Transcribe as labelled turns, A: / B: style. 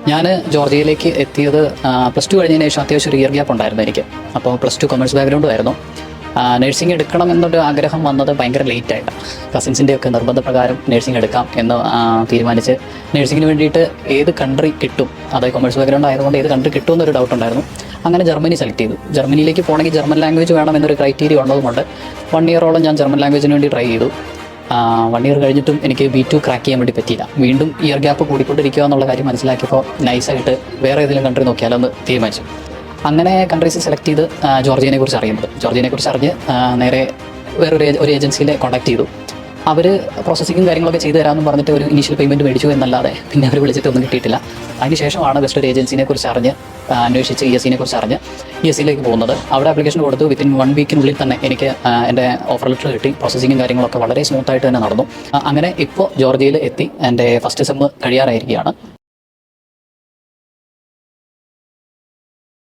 A: ഞാൻ ജോർജിയയിലേക്ക് എത്തിയത് +2 കഴിഞ്ഞതിന് ശേഷം അത്യാവശ്യം ഒരു ഇയർ ഗ്യാപ്പ് ഉണ്ടായിരുന്നു എനിക്ക്. അപ്പോൾ +2 കൊമേഴ്സ് ബാക്ക്ഗ്രൗണ്ടും ആയിരുന്നു. നഴ്സിംഗ് എടുക്കണം എന്നൊരു ആഗ്രഹം വന്നത് ഭയങ്കര ലേറ്റായിട്ടാണ്. കസിൻസിൻ്റെ ഒക്കെ നിർബന്ധപ്രകാരം നഴ്സിംഗ് എടുക്കാം എന്ന് തീരുമാനിച്ച് നഴ്സിങ്ങിന് വേണ്ടിയിട്ട് ഏത് കൺട്രി കിട്ടും, അതായത് കൊമേഴ്സ് ബാക്ക്ഗ്രൗണ്ട് ആയതുകൊണ്ട് ഏത് കൺട്രി കിട്ടും എന്നൊരു ഡൗട്ട് ഉണ്ടായിരുന്നു. അങ്ങനെ ജർമ്മനി സെലക്ട് ചെയ്തു. ജർമ്മനിയിലേക്ക് പോകണമെങ്കിൽ ജർമ്മൻ ലാംഗ്വേജ് വേണം എന്നൊരു ക്രൈറ്റീരിയ ഉള്ളതുകൊണ്ട് 1 ഇയറോളം ഞാൻ ജർമ്മൻ ലാംഗ്വേജിന് വേണ്ടി ട്രൈ ചെയ്തു. 1 ഇയർ കഴിഞ്ഞിട്ടും എനിക്ക് B2 ക്രാക്ക് ചെയ്യാൻ വേണ്ടി പറ്റിയില്ല. വീണ്ടും ഇയർ ഗ്യാപ്പ് കൂടിക്കൊണ്ടിരിക്കുക എന്നുള്ള കാര്യം മനസ്സിലാക്കിയപ്പോൾ നൈസായിട്ട് വേറെ ഏതെങ്കിലും കൺട്രി നോക്കിയാലോ എന്ന് തീരുമാനിച്ചു. അങ്ങനെ കൺട്രീസ് സെലക്ട് ചെയ്ത് ജോർജിയനെക്കുറിച്ച് അറിയുന്നത്. ജോർജിയനെക്കുറിച്ച് അറിഞ്ഞ് നേരെ ഒരു ഏജൻസിയിൽ കോൺടാക്ട് ചെയ്തു. അവർ പ്രോസസ്സിങ്ങും കാര്യങ്ങളൊക്കെ ചെയ്തു തരാമെന്ന് പറഞ്ഞിട്ട് ഒരു ഇനീഷ്യൽ പേയ്മെൻറ്റ് മേടിച്ചു എന്നല്ലാതെ പിന്നെ അവർ വിളിച്ചിട്ടൊന്നും കിട്ടിയിട്ടില്ല. അതിനുശേഷമാണ് ബെസ്റ്റ് ഒരു ഏജൻസിനെ കുറിച്ച് അറിഞ്ഞ് അന്വേഷിച്ച് ESE കുറിച്ച് അറിഞ്ഞ് ESEയിലേക്ക് പോകുന്നത്. അവിടെ ആപ്ലിക്കേഷൻ കൊടുത്തു. വിത്തിൻ 1 വീക്കിനുള്ളിൽ തന്നെ എനിക്ക് എൻ്റെ ഓഫർ ലെറ്റർ കിട്ടി. പ്രോസസ്സിങ്ങും കാര്യങ്ങളൊക്കെ വളരെ സ്മൂത്തായിട്ട് തന്നെ നടന്നു. അങ്ങനെ ഇപ്പോൾ ജോർജിയയിൽ എത്തി എൻ്റെ ഫസ്റ്റ് സെം കഴിയാറായിരിക്കുകയാണ്.